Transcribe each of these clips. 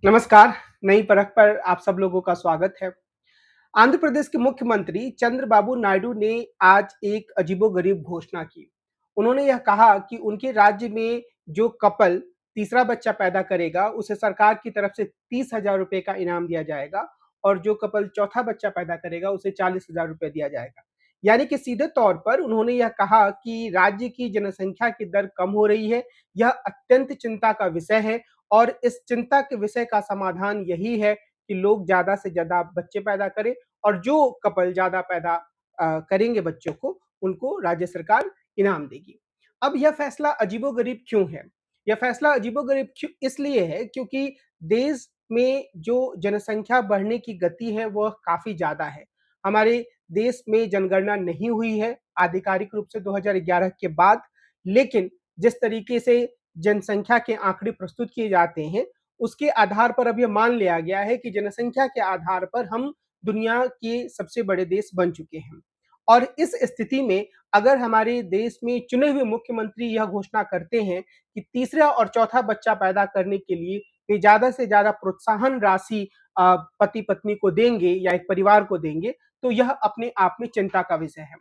नमस्कार। नई परख पर आप सब लोगों का स्वागत है। आंध्र प्रदेश के मुख्यमंत्री चंद्रबाबू नायडू ने आज एक अजीबोगरीब घोषणा की। उन्होंने यह कहा कि उनके राज्य में जो कपल तीसरा बच्चा पैदा करेगा, उसे सरकार की तरफ से 30,000 रुपए का इनाम दिया जाएगा और जो कपल चौथा बच्चा पैदा करेगा, उसे 40,000 रुपए दिया जाएगा। यानी कि सीधे तौर पर उन्होंने यह कहा कि राज्य की जनसंख्या की दर कम हो रही है, यह अत्यंत चिंता का विषय है और इस चिंता के विषय का समाधान यही है कि लोग ज़्यादा से ज़्यादा बच्चे पैदा करें और जो कपल ज़्यादा पैदा करेंगे बच्चों को, उनको राज्य सरकार इनाम देगी। अब यह फैसला अजीबोगरीब क्यों है? यह फैसला अजीबोगरीब इसलिए है क्योंकि देश में जो जनसंख्या बढ़ने की गति है, वह काफ़ी ज़्यादा है। हमारे देश में जनगणना नहीं हुई है आधिकारिक रूप से 2011 के बाद, लेकिन जिस तरीके से जनसंख्या के आंकड़े प्रस्तुत किए जाते हैं, उसके आधार पर अब यह मान लिया गया है कि जनसंख्या के आधार पर हम दुनिया के सबसे बड़े देश बन चुके हैं। और इस स्थिति में अगर हमारे देश में चुने हुए मुख्यमंत्री यह घोषणा करते हैं कि तीसरा और चौथा बच्चा पैदा करने के लिए वे ज़्यादा से ज़्यादा प्रोत्साहन राशि पति-पत्नी को देंगे या एक परिवार को देंगे, तो यह अपने आप में चिंता का विषय है।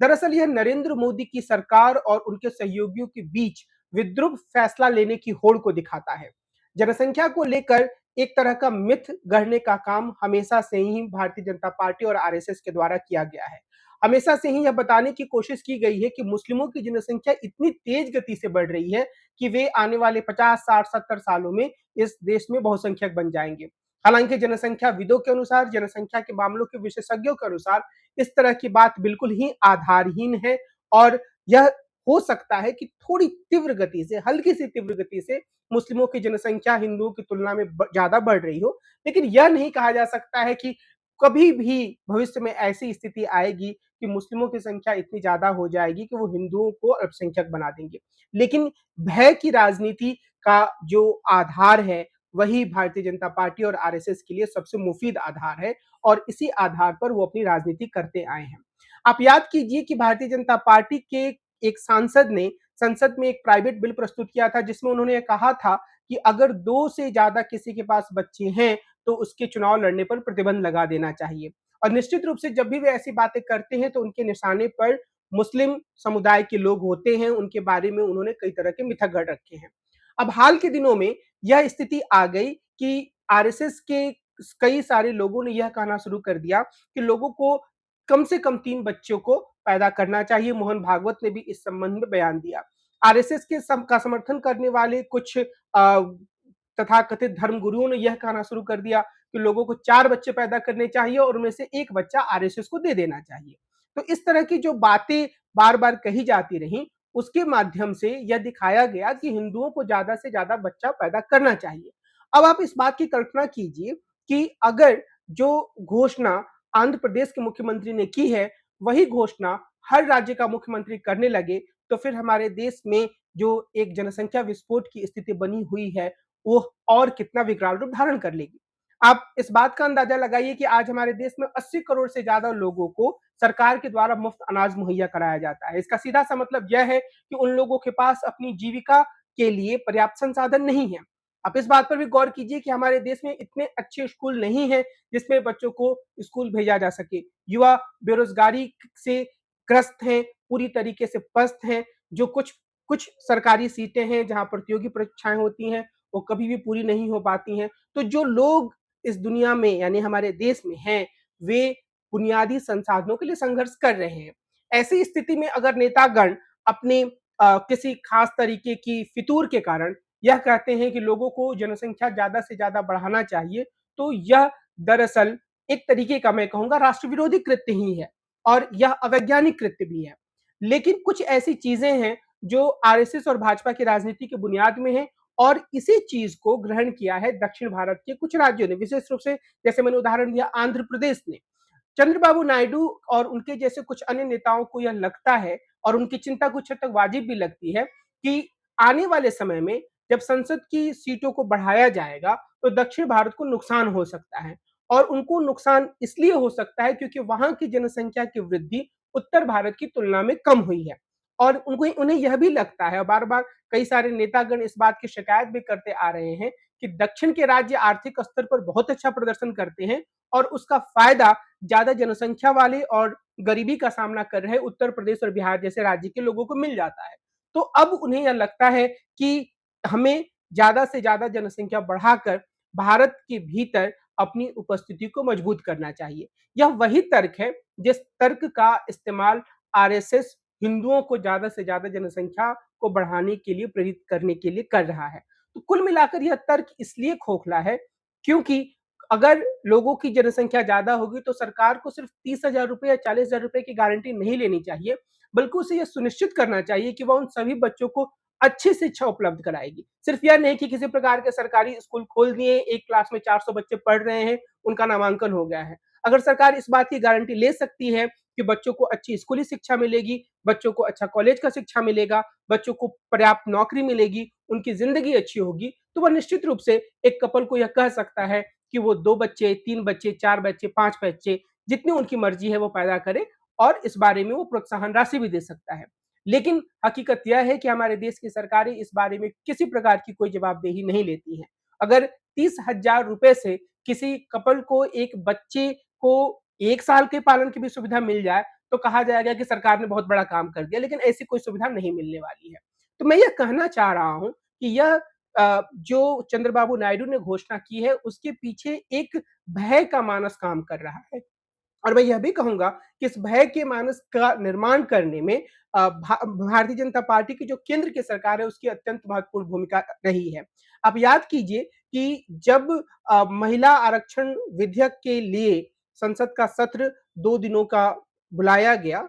दरअसल यह नरेंद्र मोदी की सरकार और उनके सहयोगियों के बीच विद्रूप फैसला लेने की होड़ को दिखाता है। जनसंख्या को लेकर एक तरह का मिथ गढ़ने का काम हमेशा से ही भारतीय जनता पार्टी और आरएसएस के द्वारा किया गया है। हमेशा से ही यह बताने की कोशिश की गई है कि मुस्लिमों की जनसंख्या इतनी तेज गति से बढ़ रही है कि वे आने वाले 50, 60, 70 सालों में इस देश में बहुसंख्यक बन जाएंगे। हालांकि जनसंख्याविदों के अनुसार, जनसंख्या के मामलों के विशेषज्ञों के अनुसार इस तरह की बात बिल्कुल ही आधारहीन है और यह हो सकता है कि थोड़ी तीव्र गति से, हल्की सी तीव्र गति से मुस्लिमों की जनसंख्या हिंदुओं की तुलना में ज़्यादा बढ़ रही हो, लेकिन यह नहीं कहा जा सकता है कि कभी भी भविष्य में ऐसी स्थिति आएगी कि मुस्लिमों की संख्या इतनी ज़्यादा हो जाएगी कि वो हिंदुओं को अल्पसंख्यक बना देंगे। लेकिन भय की राजनीति का जो आधार है, वही भारतीय जनता पार्टी और आरएसएस के लिए सबसे मुफीद आधार है और इसी आधार पर वो अपनी राजनीति करते आए हैं। आप याद कीजिए कि भारतीय जनता पार्टी के एक सांसद ने संसद में एक प्राइवेट बिल प्रस्तुत किया था जिसमें उन्होंने कहा था कि अगर 2 से ज़्यादा किसी के पास बच्चे हैं, तो उसके चुनाव लड़ने पर प्रतिबंध लगा देना चाहिए। और निश्चित रूप से जब भी वे ऐसी बातें करते हैं तो उनके निशाने पर मुस्लिम समुदाय के लोग होते हैं, उनके बारे में उन्होंने कई तरह के मिथक गढ़ रखे हैं। अब हाल के दिनों में यह स्थिति आ गई कि आरएसएस के कई सारे लोगों ने यह कहना शुरू कर दिया कि लोगों को कम से कम 3 बच्चों को पैदा करना चाहिए। मोहन भागवत ने भी इस संबंध में बयान दिया। आरएसएस के का समर्थन करने वाले कुछ तथाकथित धर्मगुरुओं ने यह कहना शुरू कर दिया कि लोगों को 4 बच्चे पैदा करने चाहिए और उनमें से 1 बच्चा आरएसएस को दे देना चाहिए। तो इस तरह की जो बातें बार-बार कही जाती रहीं, उसके माध्यम से यह दिखाया गया कि हिंदुओं को ज़्यादा से ज़्यादा बच्चा पैदा करना चाहिए। अब आप इस बात की कल्पना कीजिए कि अगर जो घोषणा आंध्र प्रदेश के मुख्यमंत्री ने की है, वही घोषणा हर राज्य का मुख्यमंत्री करने लगे, तो फिर हमारे देश में जो एक जनसंख्या विस्फोट की स्थिति बनी हुई है, वो और कितना विकराल रूप धारण कर लेगी। आप इस बात का अंदाजा लगाइए कि आज हमारे देश में 80 करोड़ से ज़्यादा लोगों को सरकार के द्वारा मुफ्त अनाज मुहैया कराया जाता है। इसका सीधा-सा मतलब यह है कि उन लोगों के पास अपनी जीविका के लिए पर्याप्त संसाधन नहीं है। आप इस बात पर भी गौर कीजिए कि हमारे देश में इतने अच्छे स्कूल नहीं हैं, जिसमें बच्चों को स्कूल भेजा जा सके। युवा बेरोज़गारी से ग्रस्त हैं, पूरी तरीके से पस्त हैं, जो कुछ कुछ सरकारी सीटें हैं, जहाँ प्रतियोगी परीक्षाएँ होती हैं, वो कभी भी पूरी नहीं हो पाती हैं। तो जो लोग इस दुनिया में यानी हमारे देश में हैं, वे बुनियादी संसाधनों के लिए संघर्ष कर रहे हैं। ऐसी स्थिति में अगर नेतागण अपने किसी खास तरीके की फितूर के कारण यह कहते हैं कि लोगों को जनसंख्या ज़्यादा से ज़्यादा बढ़ाना चाहिए, तो यह दरअसल एक तरीके का मैं कहूँगा राष्ट्र विरोधी कृत्य ही है और यह अवैज्ञानिक कृत्य भी है। लेकिन कुछ ऐसी चीज़ें हैं जो आरएसएस और भाजपा की राजनीति की बुनियाद में हैं और इसी चीज़ को ग्रहण किया है दक्षिण भारत के कुछ राज्यों ने, विशेष रूप से जैसे मैंने उदाहरण दिया आंध्र प्रदेश ने। चंद्रबाबू नायडू और उनके जैसे कुछ अन्य नेताओं को यह लगता है और उनकी चिंता कुछ हद तक वाजिब भी लगती है कि आने वाले समय में जब संसद की सीटों को बढ़ाया जाएगा, तो दक्षिण भारत को नुकसान हो सकता है और उनको नुकसान इसलिए हो सकता है क्योंकि वहाँ की जनसंख्या की वृद्धि उत्तर भारत की तुलना में कम हुई है। और उनको उन्हें यह भी लगता है और बार-बार कई सारे नेतागण इस बात की शिकायत भी करते आ रहे हैं कि दक्षिण के राज्य आर्थिक स्तर पर बहुत अच्छा प्रदर्शन करते हैं और उसका फ़ायदा ज़्यादा जनसंख्या वाले और गरीबी का सामना कर रहे उत्तर प्रदेश और बिहार जैसे राज्य के लोगों को मिल जाता है। तो अब उन्हें यह लगता है कि हमें ज़्यादा से ज़्यादा जनसंख्या बढ़ाकर भारत के भीतर अपनी उपस्थिति को मजबूत करना चाहिए। यह वही तर्क है जिस तर्क का इस्तेमाल आरएसएस हिंदुओं को ज़्यादा से ज़्यादा जनसंख्या को बढ़ाने के लिए प्रेरित करने के लिए कर रहा है। तो कुल मिलाकर यह तर्क इसलिए खोखला है क्योंकि अगर लोगों की जनसंख्या ज़्यादा होगी तो सरकार को सिर्फ 30,000 रुपए या 40,000 रुपए की गारंटी नहीं लेनी चाहिए, बल्कि उसे यह सुनिश्चित करना चाहिए कि वह उन सभी बच्चों को अच्छी शिक्षा उपलब्ध कराएगी। सिर्फ यह नहीं कि किसी प्रकार के सरकारी स्कूल खोल दिए, एक क्लास में 400 बच्चे पढ़ रहे हैं, उनका नामांकन हो गया है। अगर सरकार इस बात की गारंटी ले सकती है कि बच्चों को अच्छी स्कूली शिक्षा मिलेगी, बच्चों को अच्छा कॉलेज का शिक्षा मिलेगा, बच्चों को पर्याप्त नौकरी मिलेगी, उनकी ज़िंदगी अच्छी होगी, तो वह निश्चित रूप से एक कपल को यह कह सकता है कि वो 2 बच्चे, 3 बच्चे, 4 बच्चे, 5 बच्चे, जितनी उनकी मर्ज़ी है वो पैदा करे और इस बारे में वो प्रोत्साहन राशि भी दे सकता है। लेकिन हकीकत यह है कि हमारे देश की सरकारें इस बारे में किसी प्रकार की कोई जवाबदेही नहीं लेती हैं। अगर 30,000 रुपए से किसी कपल को एक बच्चे को 1 साल के पालन की भी सुविधा मिल जाए, तो कहा जाएगा कि सरकार ने बहुत बड़ा काम कर दिया, लेकिन ऐसी कोई सुविधा नहीं मिलने वाली है। तो मैं यह कहना चाह रहा हूँ कि यह जो चंद्रबाबू नायडू ने घोषणा की है, उसके पीछे एक भय का मानस काम कर रहा है। और मैं यह भी कहूँगा कि इस भय के मानस का निर्माण करने में भारतीय जनता पार्टी की जो केंद्र की सरकार है, उसकी अत्यंत महत्वपूर्ण भूमिका रही है। आप याद कीजिए कि जब महिला आरक्षण विधेयक के लिए संसद का सत्र 2 दिनों का बुलाया गया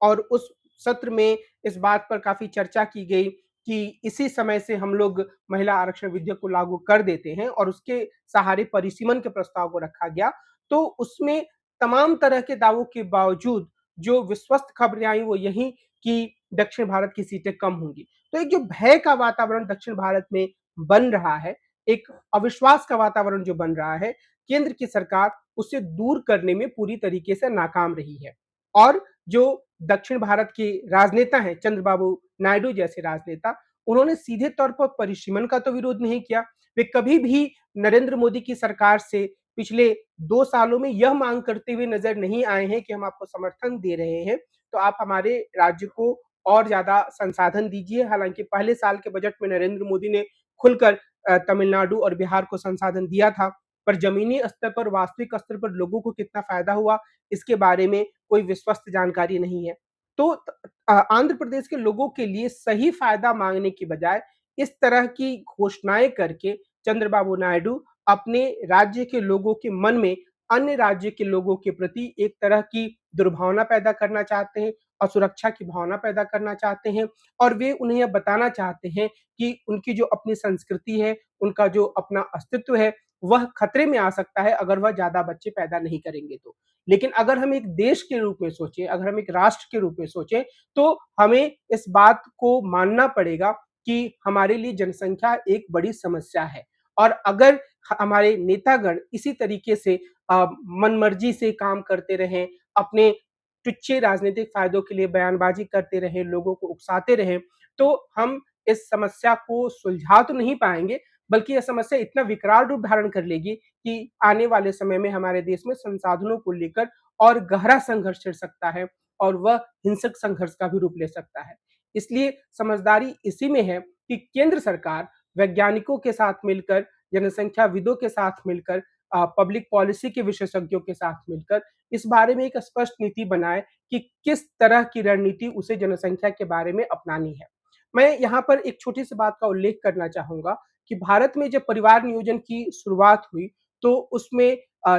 और उस सत्र में इस बात पर काफ़ी चर्चा की गई कि इसी समय से हम लोग महिला आरक्षण विधेयक को लागू कर देते हैं और उसके सहारे परिसीमन के प्रस्ताव को रखा गया। तो उसमें तमाम तरह के दावों के बावजूद जो विश्वस्त खबरें आई वो यही कि दक्षिण भारत की सीटें कम होंगी। तो एक जो भय का वातावरण दक्षिण भारत में बन रहा है, एक अविश्वास का वातावरण जो बन रहा है, केंद्र की सरकार उसे दूर करने में पूरी तरीके से नाकाम रही है। और जो दक्षिण भारत के राजनेता हैं, चंद्रबाबू नायडू जैसे राजनेता, उन्होंने सीधे तौर पर परिसीमन का तो विरोध नहीं किया। वे कभी भी नरेंद्र मोदी की सरकार से पिछले 2 सालों में यह माँग करते हुए नज़र नहीं आए हैं कि हम आपको समर्थन दे रहे हैं, तो आप हमारे राज्य को और ज़्यादा संसाधन दीजिए। हालाँकि पहले साल के बजट में नरेंद्र मोदी ने खुलकर तमिलनाडु और बिहार को संसाधन दिया था, पर ज़मीनी स्तर पर, वास्तविक स्तर पर लोगों को कितना फ़ायदा हुआ, इसके बारे में कोई विश्वस्त जानकारी नहीं है। तो आंध्र प्रदेश के लोगों के लिए सही फ़ायदा माँगने की बजाय इस तरह की घोषणाएँ करके चंद्रबाबू नायडू अपने राज्य के लोगों के मन में अन्य राज्य के लोगों के प्रति एक तरह की दुर्भावना पैदा करना चाहते हैं, असुरक्षा की भावना पैदा करना चाहते हैं और वे उन्हें यह बताना चाहते हैं कि उनकी जो अपनी संस्कृति है, उनका जो अपना अस्तित्व है, वह खतरे में आ सकता है अगर वह ज़्यादा बच्चे पैदा नहीं करेंगे तो। लेकिन अगर हम एक देश के रूप में सोचें, अगर हम एक राष्ट्र के रूप में सोचें, तो हमें इस बात को मानना पड़ेगा कि हमारे लिए जनसंख्या एक बड़ी समस्या है और अगर हमारे नेतागण इसी तरीके से मनमर्जी से काम करते रहें, अपने तुच्छे राजनीतिक फ़ायदों के लिए बयानबाज़ी करते रहें, लोगों को उकसाते रहें, तो हम इस समस्या को सुलझा तो नहीं पाएँगे, बल्कि यह समस्या इतना विकराल रूप धारण कर लेगी कि आने वाले समय में हमारे देश में संसाधनों को लेकर और गहरा संघर्ष छिड़ सकता है और वह हिंसक संघर्ष का भी रूप ले सकता है। इसलिए समझदारी इसी में है कि केंद्र सरकार वैज्ञानिकों के साथ मिलकर, जनसंख्याविदों के साथ मिलकर, पब्लिक पॉलिसी के विशेषज्ञों के साथ मिलकर इस बारे में एक स्पष्ट नीति बनाए कि किस तरह की रणनीति उसे जनसंख्या के बारे में अपनानी है। मैं यहाँ पर एक छोटी-सी बात का उल्लेख करना चाहूँगा कि भारत में जब परिवार नियोजन की शुरुआत हुई, तो उसमें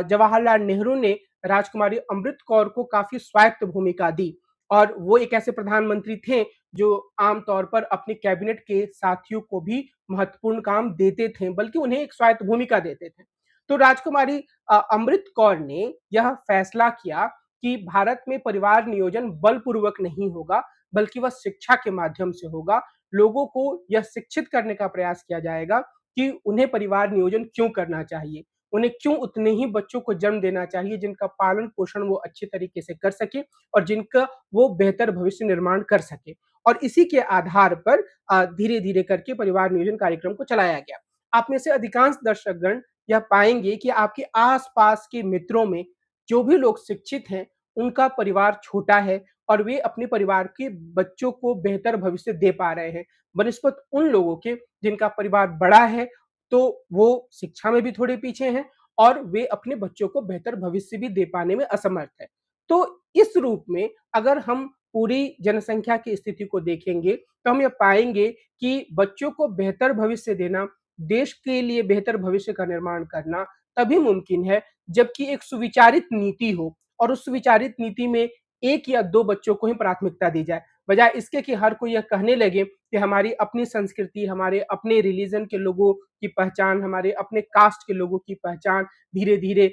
जवाहरलाल नेहरू ने राजकुमारी अमृत कौर को काफ़ी स्वायत्त भूमिका दी और वो एक ऐसे प्रधानमंत्री थे, जो आम तौर पर अपने कैबिनेट के साथियों को भी महत्वपूर्ण काम देते थे, बल्कि उन्हें एक स्वायत्त भूमिका देते थे। तो राजकुमारी अमृत कौर ने यह फैसला किया कि भारत में परिवार नियोजन बलपूर्वक नहीं होगा, बल्कि वह शिक्षा के माध्यम से होगा। लोगों को यह शिक्षित करने का प्रयास किया जाएगा कि उन्हें परिवार नियोजन क्यों करना चाहिए, उन्हें क्यों उतने ही बच्चों को जन्म देना चाहिए जिनका पालन-पोषण वो अच्छे तरीके से कर सकें और जिनका वो बेहतर भविष्य निर्माण कर सकें। और इसी के आधार पर धीरे-धीरे करके परिवार नियोजन कार्यक्रम को चलाया गया। आप में से अधिकांश दर्शकगण यह पाएँगे कि आपके आस-पास के मित्रों में जो भी लोग शिक्षित हैं, उनका परिवार छोटा है और वे अपने परिवार के बच्चों को बेहतर भविष्य दे पा रहे हैं। बनिस्बत उन लोगों के जिनका परिवार बड़ा है, तो वो शिक्षा में भी थोड़े पीछे हैं और वे अपने बच्चों को बेहतर भविष्य भी दे पाने में असमर्थ हैं। तो इस रूप में अगर हम पूरी जनसंख्या की स्थिति को देखेंगे, तो हम ये पाएँगे कि बच्चों को बेहतर भविष्य देना, देश के लिए बेहतर भविष्य का निर्माण करना तभी मुमकिन है, जबकि एक सुविचारित नीति हो और उस सुविचारित नीति में 1 या 2 बच्चों को ही प्राथमिकता दी जाए। बजाय इसके कि हर कोई यह कहने लगे कि हमारी अपनी संस्कृति, हमारे अपने रिलीजन के लोगों की पहचान, हमारे अपने कास्ट के लोगों की पहचान धीरे-धीरे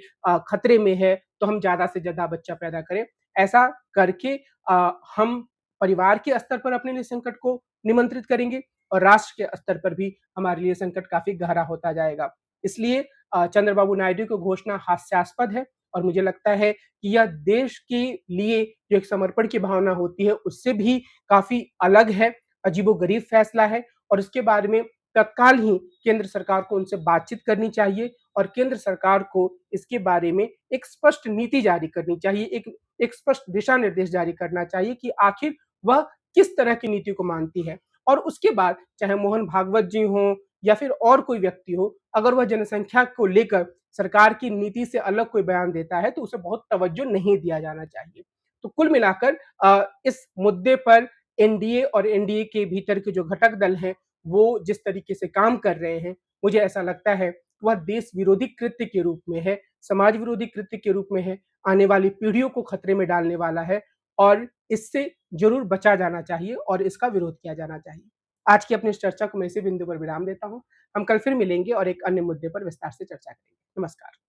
खतरे में है, तो हम ज़्यादा से ज़्यादा बच्चा पैदा करें। ऐसा करके हम परिवार के स्तर पर अपने लिए संकट को निमंत्रित करेंगे और राष्ट्र के स्तर पर भी हमारे लिए संकट काफ़ी गहरा होता जाएगा। इसलिए चंद्रबाबू नायडू की घोषणा हास्यास्पद है और मुझे लगता है कि यह देश के लिए जो एक समर्पण की भावना होती है, उससे भी काफ़ी अलग है, अजीबो-गरीब फैसला है और इसके बारे में तत्काल ही केंद्र सरकार को उनसे बातचीत करनी चाहिए और केंद्र सरकार को इसके बारे में एक स्पष्ट नीति जारी करनी चाहिए, एक स्पष्ट दिशा निर्देश जारी करना चाहिए कि आखिर वह किस तरह की नीति को मानती है। और उसके बाद चाहे मोहन भागवत जी हों या फिर और कोई व्यक्ति हो, अगर वह जनसंख्या को लेकर सरकार की नीति से अलग कोई बयान देता है, तो उसे बहुत तवज्जो नहीं दिया जाना चाहिए। तो कुल मिलाकर इस मुद्दे पर एनडीए और एनडीए के भीतर के जो घटक दल हैं, वो जिस तरीके से काम कर रहे हैं, मुझे ऐसा लगता है वह देश विरोधी कृत्य के रूप में है, समाज विरोधी कृत्य के रूप में है, आने वाली पीढ़ियों को खतरे में डालने वाला है और इससे ज़रूर बचा जाना चाहिए और इसका विरोध किया जाना चाहिए। आज की अपनी इस चर्चा को मैं इसी बिंदु पर विराम देता हूँ। हम कल फिर मिलेंगे और एक अन्य मुद्दे पर विस्तार से चर्चा करेंगे। नमस्कार।